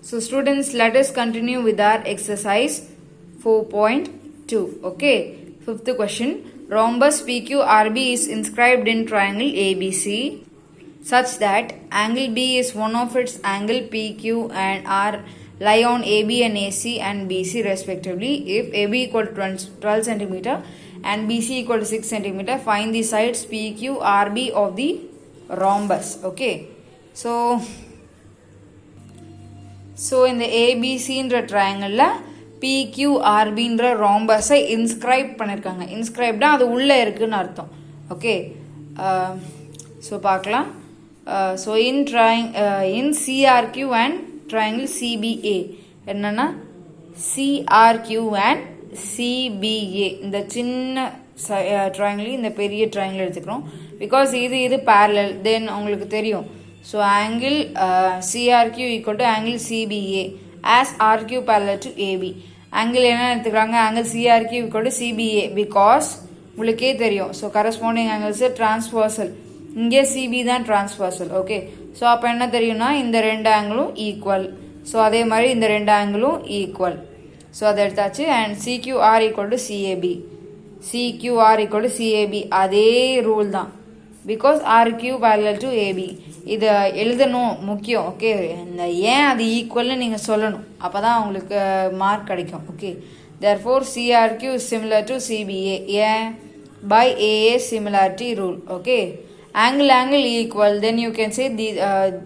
So students, let us continue with our exercise 4.2. Okay, fifth question. Rhombus PQRB is inscribed in triangle ABC such that angle B is one of its angle PQ and R lie on AB and AC and BC respectively. If AB equal to 12 cm and BC equal to 6 cm, find the sides PQ RB of the rhombus. Okay, so in the ABCன்ற triangle PQRBன்ற rhombus inscribe பண்ணிருக்காங்க. inscribedனா அது உள்ள இருக்குன்னு அர்த்தம். Okay, so பார்க்கலாம். So in CRQ and triangle CBA என்னன்னா CRQ and CBA இந்த சின்ன triangle இந்த பெரிய triangle எடுத்துக்கிறோம். because இது parallel, then உங்களுக்கு தெரியும். So angle CRQ equal to angle CBA as RQ parallel to AB. Angle என்ன எடுத்துக்கிறாங்க, angle CRQ equal to CBA because உங்களுக்கே தெரியும். So corresponding angles transversal. இங்கே CB தான் transversal. Okay, so அப்போ என்ன தெரியும்னா இந்த ரெண்டு ஆங்கிளும் ஈக்குவல். ஸோ அதே மாதிரி இந்த ரெண்டு ஆங்கிளும் ஈக்குவல். ஸோ அதை எடுத்தாச்சு. And CQR equal to CAB. CQR equal to CAB அதே ரூல் தான். Because RQ parallel to AB. இதை எழுதணும் முக்கியம். ஓகே, இந்த ஏன் அது ஈக்குவல்னு நீங்கள் சொல்லணும், அப்போ தான் உங்களுக்கு மார்க் கிடைக்கும். Okay, therefore CRQ is similar to CBA. ஏன்? by AA similarity rule. Okay, angle equal, then you can say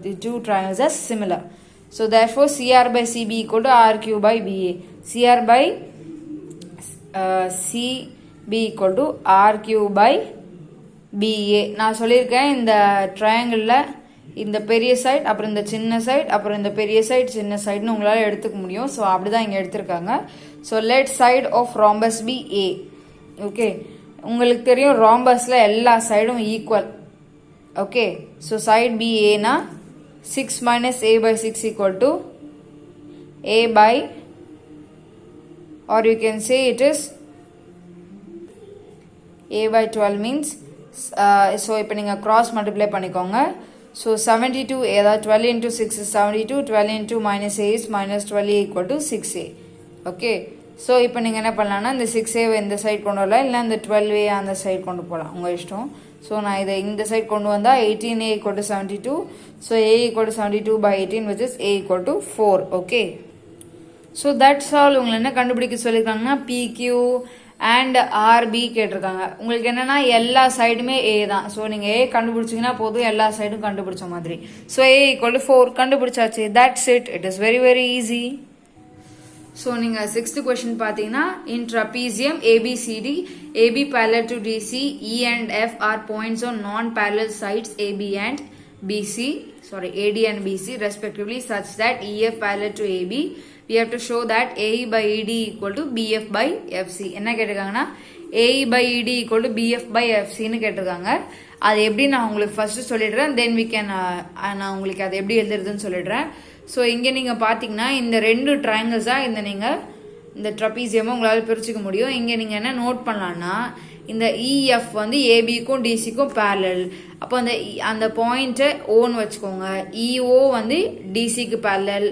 the two triangles are similar. So therefore CR by CB equal to RQ by BA. CR by CB equal to RQ by BA. நான் சொல்லியிருக்கேன் இந்த ட்ரையாங்கிளில் இந்த பெரிய side, அப்புறம் இந்த சின்ன side, அப்புறம் இந்த பெரிய சைட் சின்ன சைட்னு உங்களால் எடுத்துக்க முடியும். ஸோ அப்படி தான் இங்கே எடுத்திருக்காங்க. So let side of rhombus be A. Okay, உங்களுக்கு தெரியும் ராம்பஸில் எல்லா சைடும் equal. Okay, so side be ஏனா 6 minus A by 6 equal to A by, or you can say it is A by 12 means, so இப்போ நீங்கள் cross multiply பண்ணிக்கோங்க. So 72, ஏதாவது 12 into 6 is 72, 12 into minus A is minus 12A equal to 6A. Okay, so இப்போ நீங்கள் என்ன பண்ணலான்னா இந்த 6A இந்த சைட் கொண்டு வரலாம், இல்லை இந்த 12A அந்த சைட் கொண்டு போகலாம், உங்கள் இஷ்டம். ஸோ நான் இதை இந்த சைட் கொண்டு வந்தால் 18A equal to 72. So A equal to 72 by 18 which is A equal to 4. Okay, so that's all. உங்களை என்ன கண்டுபிடிக்க சொல்லியிருக்காங்கன்னா PQ அண்ட் RB கேட்டிருக்காங்க. உங்களுக்கு என்னன்னா எல்லா சைடுமே A தான். ஸோ நீங்கள் A கண்டுபிடிச்சிங்கன்னா போதும், எல்லா சைடும் கண்டுபிடிச்ச மாதிரி. ஸோ A equal to 4 கண்டுபிடிச்சாச்சு. That's it. It is very very easy. So நீங்கள் சிக்ஸ்த் கொஸ்டின் பார்த்தீங்கன்னா, இன் trapezium ABCD, AB parallel to DC, E and F are points on non-parallel sides AD and BC respectively such that EF parallel to AB. We have to show that AE by ED equal to BF by FC. என்ன கேட்டிருக்காங்கன்னா AE by ED equal to BF by FCன்னு கேட்டிருக்காங்க. அது எப்படி நான் உங்களுக்கு first சொல்லிடுறேன், தென் we can நான் உங்களுக்கு அது எப்படி எழுதுறதுன்னு சொல்லிடுறேன். ஸோ இங்கே நீங்கள் பார்த்தீங்கன்னா இந்த ரெண்டு ட்ரையாங்கிள்ஸாக இந்த ட்ரபீசியமாக உங்களால் பிரிச்சுக்க முடியும். இங்கே நீங்கள் என்ன நோட் பண்ணலான்னா, இந்த EF வந்து ABக்கும் DCக்கும் பேரலல். அப்போ அந்த பாயிண்ட்டை ஓன்னு வச்சுக்கோங்க. EO வந்து DCக்கு பேரலல்,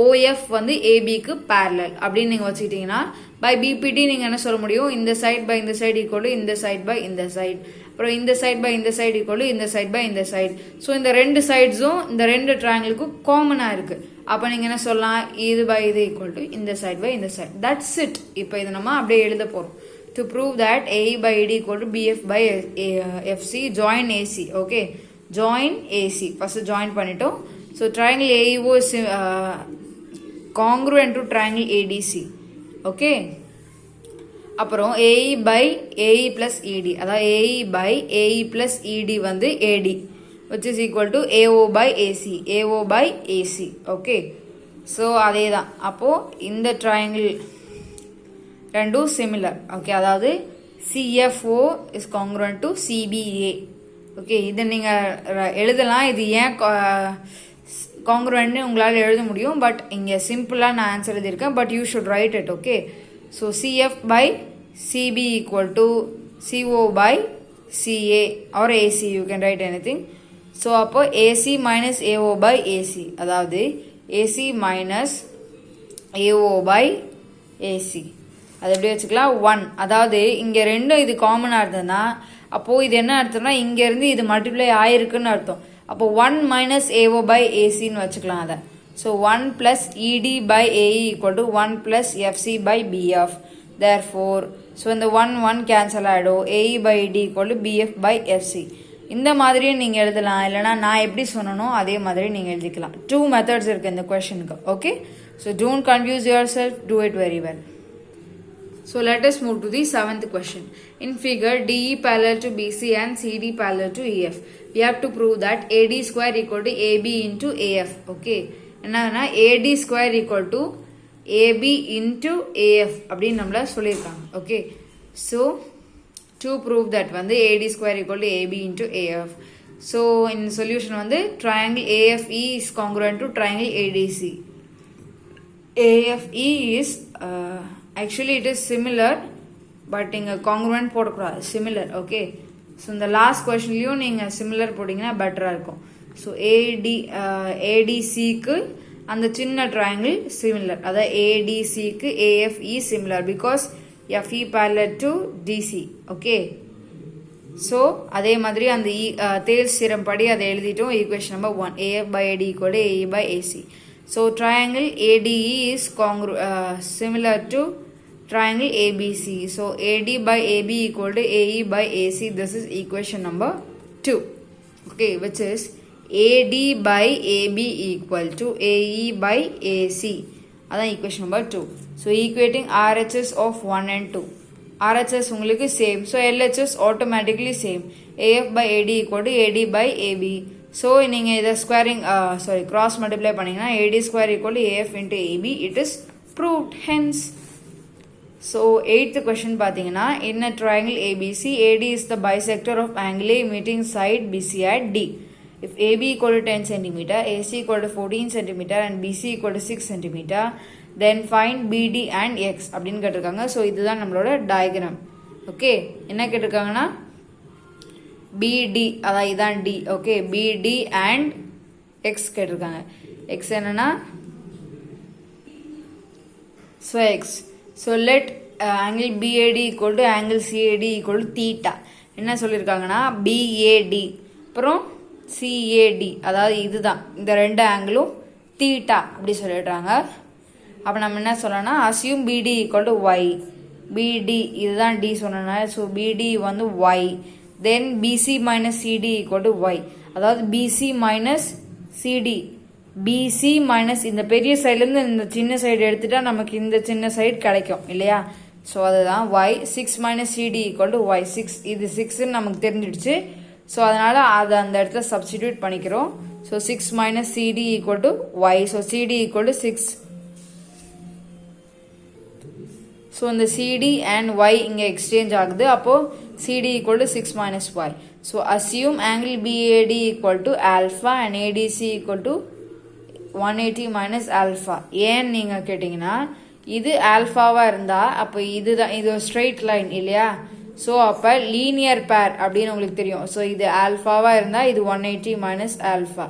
OF வந்து ABக்கு பேரலல் அப்படின்னு நீங்கள் வச்சுக்கிட்டீங்கன்னா பை BPT நீங்கள் என்ன சொல்ல முடியும், இந்த சைட் பை இந்த சைடு ஈக்குவல் டு இந்த சைட் பை இந்த சைட், அப்புறம் இந்த சைட் பை இந்த சைடு ஈக்குவல் டு இந்த சைட் பை இந்த சைட். ஸோ இந்த ரெண்டு சைட்ஸும் இந்த ரெண்டு ட்ரையாங்கிளுக்கும் காமனாக இருக்குது. அப்போ நீங்கள் என்ன சொல்லலாம், இது பை இது ஈக்குவல் டு இந்த சைட் பை இந்த சைட். That's it. இப்போ இது நம்ம அப்படியே எழுத போகிறோம். To prove that AE by ED equal to BF by FC, join AC. Okay, join AC. First join பண்ணிட்டோம். So triangle AEO is congruent to triangle ADC. Okay, அப்புறம் AE by AE plus ED, அதாவது AE by AE plus ED வந்து AD which is equal to AO by AC, AO by AC. Okay, so அதே தான். அப்போது இந்த triangle ரெண்டும் similar. Okay, அதாவது CFO is congruent to CBA. Okay, இதை நீங்கள் எழுதலாம். இது ஏன் காங்க்ருவன்ட்னு உங்களால் எழுத முடியும், பட் இங்கே சிம்பிளாக நான் ஆன்சர் எழுதியிருக்கேன். But you should right it. Okay, so CF by CB equal to CO by CA or AC, you can write anything. So அப்போ AC minus AO by AC, அதாவது AC minus AO by AC. அது எப்படி வச்சுக்கலாம் 1. அதாவது இங்கே ரெண்டும் இது காமனாக இருந்ததுன்னா அப்போது இது என்ன அர்த்தம்னா இங்கேருந்து இது மல்டிப்ளை ஆயிருக்குன்னு அர்த்தம். அப்போது 1 மைனஸ் ஏஓ பை ஏசின்னு வச்சுக்கலாம் அதை. So 1 plus ED by AE equal to 1 plus FC by BF. Therefore so இந்த 1 கேன்சல் ஆகிடும். AE by ED equal to BF by FC. இந்த மாதிரியும் நீங்கள் எழுதலாம், இல்லைனா நான் எப்படி சொன்னனோ அதே மாதிரி நீங்கள் எழுதிக்கலாம். 2 மெத்தட்ஸ் இருக்குது இந்த கொஷனுக்கு. Okay, so don't confuse yourself, do it very well. So let us move to the 7th question. In figure, DE parallel to BC and CD parallel to EF. We have to prove that AD square equal to AB into AF. Okay. என்னன்னா AD square equal to AB into AF அப்படின்னு நம்மள சொல்லியிருக்காங்க. Okay. So to prove that வந்து AD square equal to AB into AF. So in solution வந்து triangle AFE is congruent to triangle ADC. AFE is actually it is similar, but இங்கே congruent போடக்கூடாது, similar. Okay, so இந்த last கொஷன்லையும் நீங்கள் similar போட்டிங்கன்னா பெட்டராக இருக்கும். So ஏடிசிக்கு அந்த சின்ன ட்ரையாங்கிள் சிமிலர், அதாவது ஏடிசிக்கு AFE similar because FE parallel to DC. Okay, so அதே மாதிரி அந்த தேல்ஸ் தியரம் படி அதை எழுதிட்டோம். Equation number 1, AF by AD equal to AE by AC. So triangle ADE is similar to triangle ABC. So AD by AB equal to AE by AC. This is equation number 2. Okay, which is AD by AB equal to AE by AC. That's equation number 2. So equating RHS of 1 and 2. RHS உங்களுக்கு same. So LHS automatically same. AF by AD equal to AD by AB. So நீங்கள் இதை squaring cross multiply பண்ணிங்கன்னா AD square equal to AF into AB. It is proved hence. So 8th question பார்த்தீங்கன்னா in a triangle ABC AD is the bisector of angle A meeting side BC at D. If AB equal to 10 cm, AC equal to 14 cm and BC equal to 6 cm, then find BD and x அப்படின்னு கேட்டிருக்காங்க. So இதுதான் நம்மளோட diagram. Okay, என்ன கேட்டிருக்காங்கன்னா BD, அதான் இதான் D. Okay, BD and x கேட்டிருக்காங்க. X என்னன்னா so x. So let angle BAD equal to angle CAD equal to theta. என்ன சொல்லியிருக்காங்கன்னா பிஏடி அப்புறம் சிஏடி, அதாவது இதுதான் இந்த ரெண்டு ஆங்கிளும் தீட்டா அப்படி சொல்லிடுறாங்க. அப்போ நம்ம என்ன சொல்லணும்னா அசியூம் பிடி ஈக்குவல் டு ஒய். பிடி இதுதான் டி சொன்னனால ஸோ பிடி வந்து Y. Then BC minus CD equal to Y. அதாவது BC minus CD. BC minus இந்த பெரிய சைட்லேருந்து இந்த சின்ன சைடு எடுத்துட்டா நமக்கு இந்த சின்ன சைடு கிடைக்கும் இல்லையா. ஸோ அதுதான் Y. 6 minus CD equal to Y. 6 இது 6ன்னு நமக்கு தெரிஞ்சிடுச்சு. ஸோ அதனால் அதை அந்த இடத்துல சப்ஸ்டிடியூட் பண்ணிக்கிறோம். So 6 minus CD equal to Y. So CD equal to 6. So இந்த CD and Y இங்கே எக்ஸ்சேஞ்ச் ஆகுது. அப்போது CD equal to 6 minus Y. So assume angle BAD equal to alpha and ADC equal to 180 minus alpha. ஏன் நீங்கள் கேட்டிங்கன்னா இது ஆல்ஃபாவாக இருந்தால் அப்போ இதுதான் இது ஒரு ஸ்ட்ரெயிட் லைன் இல்லையா. ஸோ அப்போ லீனியர் பேர் அப்படின்னு உங்களுக்கு தெரியும். ஸோ இது ஆல்ஃபாவாக இருந்தால் இது 180 minus alpha.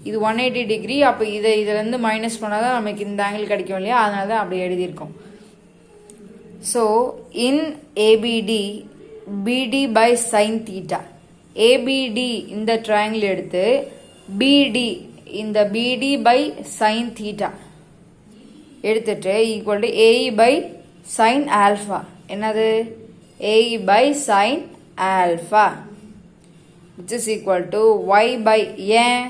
இது 180 டிகிரி. அப்போ இதிலேருந்து மைனஸ் பண்ணால் தான் நமக்கு இந்த ஆங்கிள் கிடைக்கும் இல்லையா. அதனால தான் அப்படி எழுதியிருக்கோம். So in ABD, BD by sin theta. ABD இந்த triangle எடுத்து BD இந்த BD by sin theta எடுத்துட்டு equal to AE by sin alpha. என்னது AE by sin alpha which is equal to Y by ஏன்.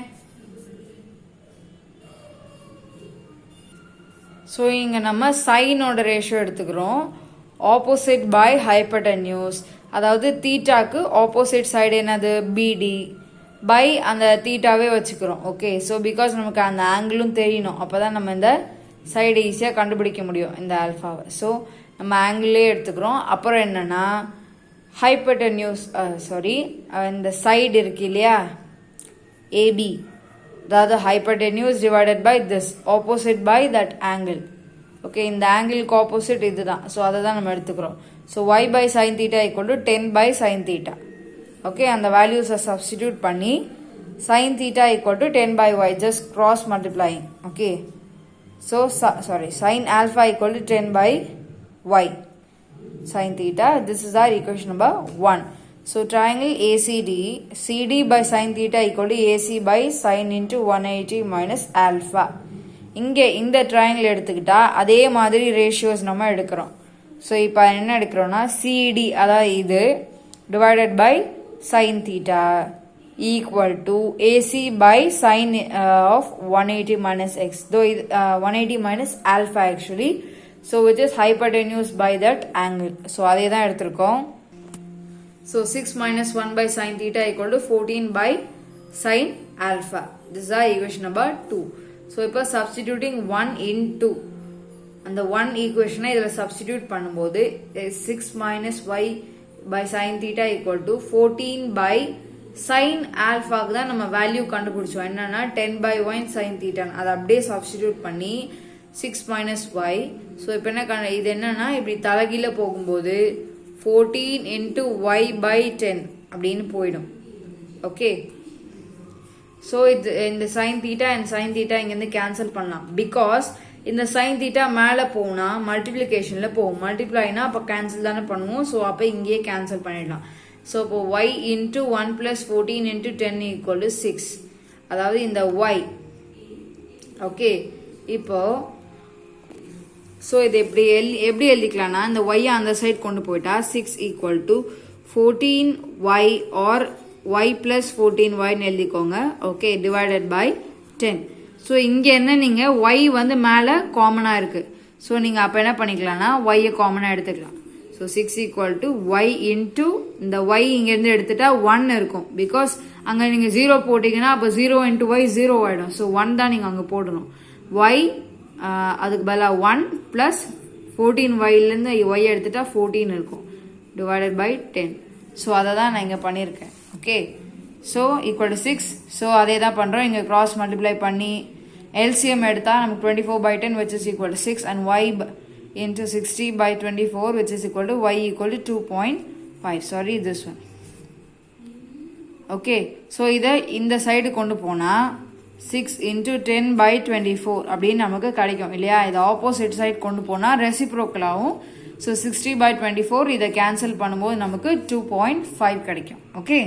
ஸோ இங்கே நம்ம சைனோட ratio எடுத்துக்கிறோம். Opposite by hypotenuse, அதாவது தீட்டாக்கு ஆப்போசிட் சைடு என்னது பிடி பை அந்த தீட்டாவே வச்சுக்கிறோம். ஓகே, ஸோ பிகாஸ் நமக்கு அந்த ஆங்கிளும் தெரியணும், அப்போ தான் நம்ம இந்த சைடு ஈஸியாக கண்டுபிடிக்க முடியும் இந்த ஆல்ஃபாவை. ஸோ நம்ம ஆங்கிளே எடுத்துக்கிறோம். அப்புறம் என்னென்னா ஹைப்போட்டென்யூஸ் இந்த சைடு இருக்கு இல்லையா ஏபி, அதாவது hypotenuse divided by this opposite by that angle. Okay, இந்த ஆங்கிளுக்கு ஆப்போசிட் இதுதான். ஸோ அதை தான் நம்ம எடுத்துக்கிறோம். So y by sin theta equal to 10 by sin theta. Okay, அந்த வேல்யூஸை சப்ஸ்டிடியூட் பண்ணி sin theta equal to 10 by y, just cross multiplying. Okay, so sin alpha equal to 10 by y sin theta. This is our equation number 1. So triangle ACD, CD by sin theta equal to AC by sin into 180 minus alpha. இங்கே இந்த triangle எடுத்துக்கிட்டா அதே மாதிரி ratios நம்ம எடுக்கிறோம். So இப்போ என்ன எடுக்கிறோம்னா CD அதாவது இது divided by sin theta equal to AC by sin of 180 minus x, though 180 minus alpha actually, so which is hypotenuse by that angle. So அதே தான் எடுத்திருக்கோம். So 6 minus 1 by sin theta equal to 14 by sin alpha. This is our equation number 2. So இப்போ substituting 1 into அந்த 1 equation இதில் substitute பண்ணும்போது 6 minus y by sin theta equal to 14 by sin alpha க்கு தான் நம்ம வேல்யூ கண்டுபிடிச்சோம். என்னன்னா 10 by y sin theta அதை அப்படியே substitute பண்ணி 6 minus y. ஸோ இப்போ என்ன இது என்னன்னா இப்படி தலைகீழ போகும்போது 14 into y by 10 அப்படின்னு போயிடும். ஓகே, ஸோ இது இந்த sin theta and sin theta இங்கேருந்து கேன்சல் பண்ணலாம். பிகாஸ் இந்த sin theta மேலே போனால் மல்டிப்ளிகேஷனில் போகும். மல்டிப்ளைனா அப்போ கேன்சல் தானே பண்ணுவோம். ஸோ அப்போ இங்கேயே கேன்சல் பண்ணிடலாம். ஸோ இப்போ y into 1 plus 14 into 10 equal to 6. அதாவது இந்த y. ஓகே, இப்போ ஸோ இது எப்படி எழுதிக்கலாம்னா இந்த y அந்த சைட் கொண்டு போயிட்டா 6 equal to 14y or y plus 14y எழுதிக்கோங்க. Okay, divided by 10. ஸோ இங்கே என்ன நீங்கள் y வந்து மேலே காமனாக இருக்குது. ஸோ நீங்கள் அப்போ என்ன பண்ணிக்கலாம்னா y காமனாக எடுத்துக்கலாம். So 6 equal to y into இந்த y இங்கேருந்து எடுத்துட்டா 1 இருக்கும். பிகாஸ் அங்கே நீங்கள் 0 போட்டிங்கன்னா அப்போ 0 into y 0 ஆகிடும். ஸோ 1 தான் நீங்கள் அங்கே போடணும். y அதுக்கு பதிலாக 1 ப்ளஸ் 14yலேருந்து y எடுத்துட்டா 14 இருக்கும். Divided by 10. ஸோ அதை தான் நான் இங்கே பண்ணியிருக்கேன். Okay, so equal to 6. So அதே தான் பண்ணுறோம். இங்கே கிராஸ் மல்டிப்ளை பண்ணி எல்சிஎம் எடுத்தால் நமக்கு 24 by 10 which is equal to 6 and y into 60 by 24 which is equal to y equal to 2.5. Sorry, this one. Okay, so இதை இந்த சைடு கொண்டு போனால் 6 into 10 by 24 அப்படின்னு நமக்கு கிடைக்கும் இல்லையா. இதை ஆப்போசிட் சைட் கொண்டு போனால் ரெசிப்ரோக்கலாகவும். ஸோ 60 by 24 இதை கேன்சல் பண்ணும்போது நமக்கு 2.5 கிடைக்கும். ஓகே.